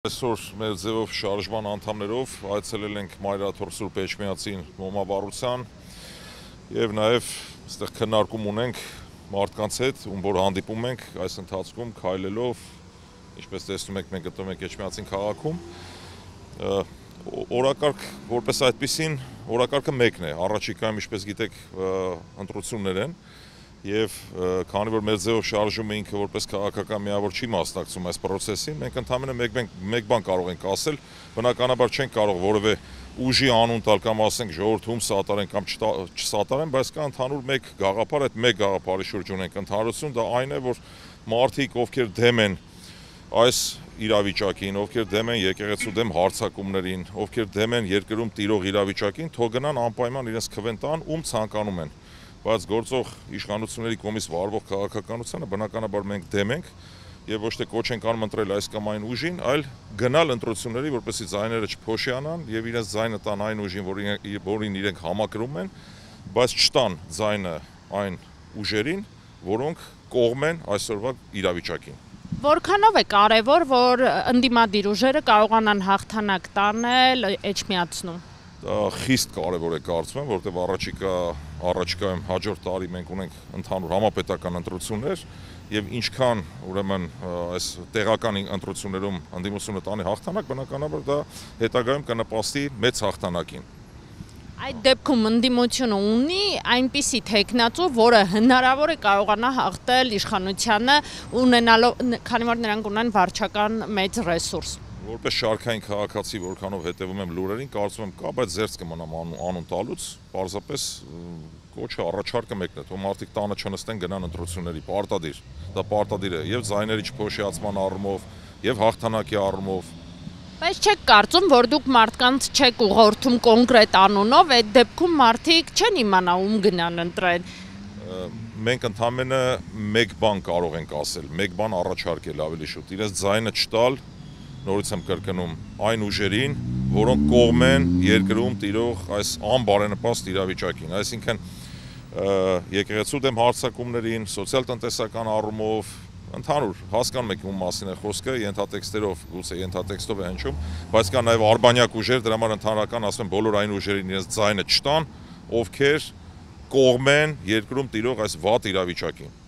Այսօր մեր ձևով շարժման անդամներով այցելել ենք Մայրաթոր Սուրբ Էջմիածին մոմավառության եւ նաեւ այստեղ քննարկում ունենք մարդկանց հետ, ում որ հանդիպում ենք այս ընթացքում քայլելով, ինչպես տեսնում եք, մենք գտնվում ենք Էջմիածին քաղաքում։ Օրակարգ որպես այդպիսին, օրակարգը մեկն է, առաջիկայում ինչպես գիտեք, ընտրություններ են եւ քանի որ մեր ձևով շարժումը ինքը որպես քաղաքական միավոր չի մասնակցում այս process-ին, մենք ընդհանրապես մեկ բան կարող ենք ասել, բնականաբար չենք կարող որևէ ուժի անուն տալ կամ ասենք ժողովրդում սատարեն կամ չսատարեն, բայց կա ընդհանուր մեկ գաղափար, այդ մեկ գաղափարի շուրջ ունենք ընդհանրություն, դա այն է, որ մարդիկ, ովքեր դեմ են այս իրավիճակին, ովքեր դեմ են եկեղեցու դեմ հարձակումներին, ովքեր դեմ են երկրում տիրող իրավիճակին, թող գնան անպայման իրենց քվեն տան, ում ցանկանում են։ Բայց գործող իշխանությունների կողմից վարվող քաղաքականությանը բնականաբար մենք դեմ ենք եւ ոչ թե կոչ ենք անում ընտրել այս կամ այն ուժին, այլ գնալ ընտրությունների, որպեսզի ձայները չփոշիանան եւ իրենց ձայնը տան այն ուժին, որին իրենք համակրում են, բայց չտան ձայնը այն ուժերին, որոնք կողմ են այսօրվա իրավիճակին։ Որքանով է կարևոր, որ ընդդիմադիր ուժերը կարողանան հաղթանակ տանել Էջմիածնում։ Դա խիստ կարևոր է կարծում եմ, որտեղ առաջիկայում հաջորդ տարի մենք ունենք ընդհանուր համապետական ընտրություններ եւ ինչքան ուրեմն այս տեղական ընտրություններում ընդդիմությունը տանի հաղթանակ, բնականաբար դա հետագայում կնպաստի մեծ հաղթանակին։ Այդ դեպքում ընդդիմությունը ունի այնպիսի թեկնածու, որը հնարավոր է կարողանա հաղթել իշխանությանը, ունենալով, քանի որ նրանք ունեն վարչական մեծ ռեսուրս։ Որպես շարքային քաղաքացի, որքանով հետևում եմ լուրերին, կարծում եմ կա, բայց զերծ կմնամ անուն տալուց, պարզապես կոչը առաջարկը մեկն է, թող մարդիկ տանը չնստեն գնան ընտրությունների, պարտադիր, դա պարտադիր է եւ ձայների չփոշիացման առումով, եւ հաղթանակի առումով։ Բայց չեք կարծում, որ դուք մարդկանց չեք ուղղորդում կոնկրետ անունով, այդ դեպքում մարդիկ չեն իմանա ում գնան ընտրեն։ Մենք ընդհանրապես մեկ բան կարող ենք ասել, մեկ բան առաջարկել ավելի շուտ, իրենց ձայնը չտալ, նորից եմ կրկնում, այն ուժերին, որոնք կողմ են երկրում տիրող այս անբարենպաստ իրավիճակին, այսինքն եկեղեցու դեմ հարձակումներին, սոցիալ-տնտեսական առումով, ընդհանուր հասկանում եք ում մասին է խոսքը, ենթատեքստերով, գուցե ենթատեքստով է հնչում, բայց կա նաև արբանյակ ուժեր, դրա համար ընդհանրական ասում եմ բոլոր այն ուժերին իրենց ձայնը չտան, ովքեր կողմ են երկրում տիրող այս վատ իրավիճակին։